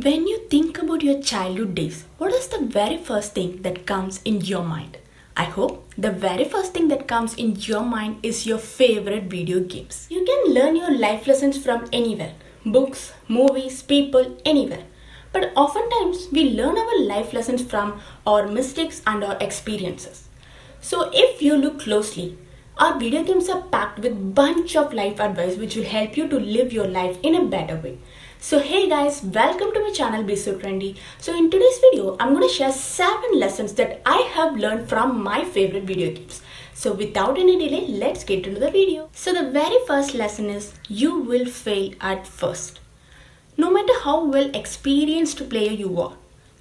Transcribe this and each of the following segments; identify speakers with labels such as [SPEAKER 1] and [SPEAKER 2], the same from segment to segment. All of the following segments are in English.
[SPEAKER 1] When you think about your childhood days, what is the very first thing that comes in your mind? I hope the very first thing that comes in your mind is your favorite video games. You can learn your life lessons from anywhere, books, movies, people, anywhere. But oftentimes we learn our life lessons from our mistakes and our experiences. So if you look closely, our video games are packed with bunch of life advice which will help you to live your life in a better way. So hey guys, welcome to my channel Be So Trendy. So in today's video, I'm going to share 7 lessons that I have learned from my favorite video games. So without any delay, let's get into the video. So the very first lesson is you will fail at first. No matter how well experienced player you are,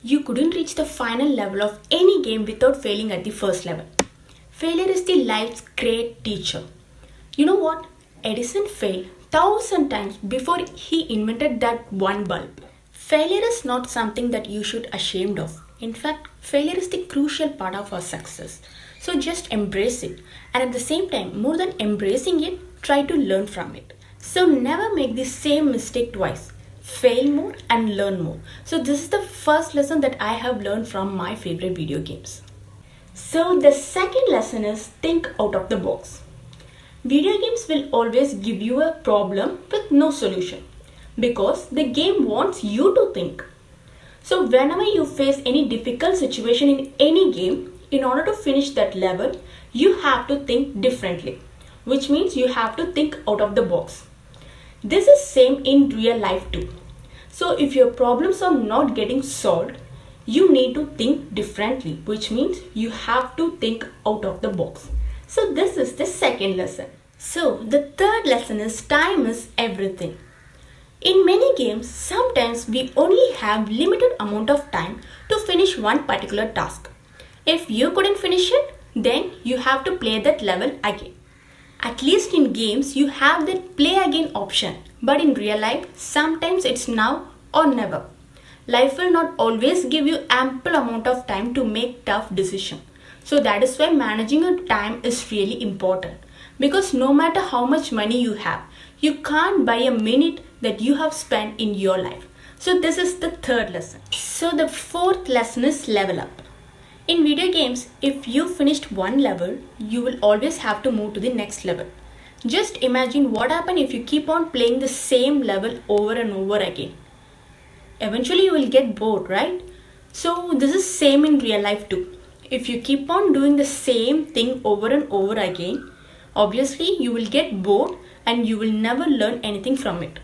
[SPEAKER 1] you couldn't reach the final level of any game without failing at the first level. Failure is the life's great teacher. You know what? Edison failed 1,000 times before he invented that one bulb. Failure is not something that you should be ashamed of. In fact, failure is the crucial part of our success. So just embrace it. And at the same time, more than embracing it, try to learn from it. So never make the same mistake twice. Fail more and learn more. So this is the first lesson that I have learned from my favorite video games. So the second lesson is think out of the box. Video games will always give you a problem with no solution because the game wants you to think. So whenever you face any difficult situation in any game, in order to finish that level, you have to think differently, which means you have to think out of the box. This is same in real life too. So if your problems are not getting solved, you need to think differently, which means you have to think out of the box. So this is the second lesson. So the third lesson is time is everything. In many games, sometimes we only have limited amount of time to finish one particular task. If you couldn't finish it, then you have to play that level again. At least in games, you have that play again option. But in real life, sometimes it's now or never. Life will not always give you ample amount of time to make tough decisions. So that is why managing your time is really important. Because no matter how much money you have, you can't buy a minute that you have spent in your life. So this is the third lesson. So the fourth lesson is level up. In video games, if you finished one level, you will always have to move to the next level. Just imagine what happens if you keep on playing the same level over and over again. Eventually you will get bored, right? So this is same in real life too. If you keep on doing the same thing over and over again, obviously you will get bored and you will never learn anything from it.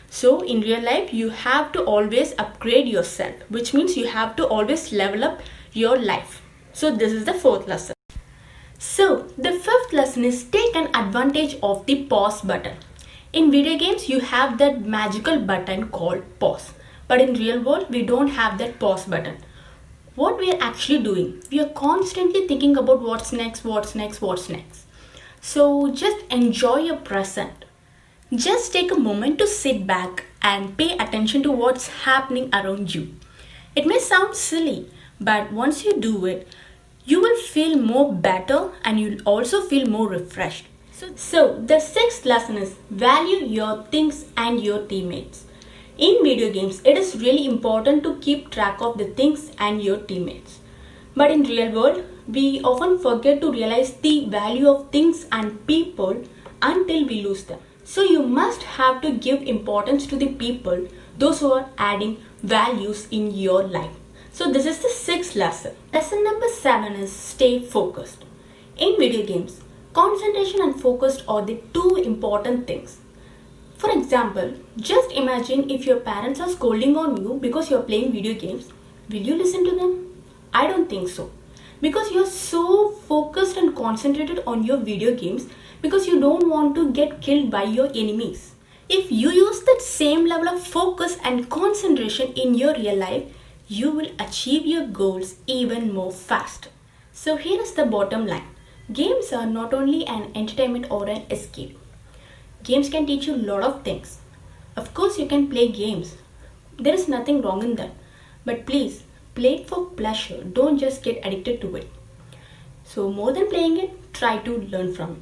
[SPEAKER 1] So in real life, you have to always upgrade yourself, which means you have to always level up your life. So this is the fourth lesson. So the fifth lesson is take an advantage of the pause button. In video games, you have that magical button called pause. But in real world, we don't have that pause button. What we are actually doing, we are constantly thinking about what's next, what's next, what's next. So just enjoy your present. Just take a moment to sit back and pay attention to what's happening around you. It may sound silly, but once you do it, you will feel more better and you'll also feel more refreshed. So the sixth lesson is value your things and your teammates. In video games, it is really important to keep track of the things and your teammates. But in real world, we often forget to realize the value of things and people until we lose them. So you must have to give importance to the people, those who are adding values in your life. So this is the sixth lesson. Lesson number 7 is stay focused. In video games, concentration and focus are the two important things. For example, just imagine if your parents are scolding on you because you're playing video games. Will you listen to them? I don't think so. Because you're so focused and concentrated on your video games because you don't want to get killed by your enemies. If you use that same level of focus and concentration in your real life, you will achieve your goals even more fast. So here is the bottom line. Games are not only an entertainment or an escape. Games can teach you a lot of things. Of course, you can play games. There is nothing wrong in that. But please, play it for pleasure. Don't just get addicted to it. So more than playing it, try to learn from it.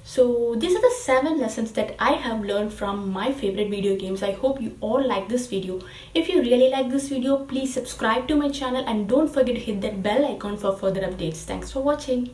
[SPEAKER 1] So these are the 7 lessons that I have learned from my favorite video games. I hope you all like this video. If you really like this video, please subscribe to my channel and don't forget to hit that bell icon for further updates. Thanks for watching.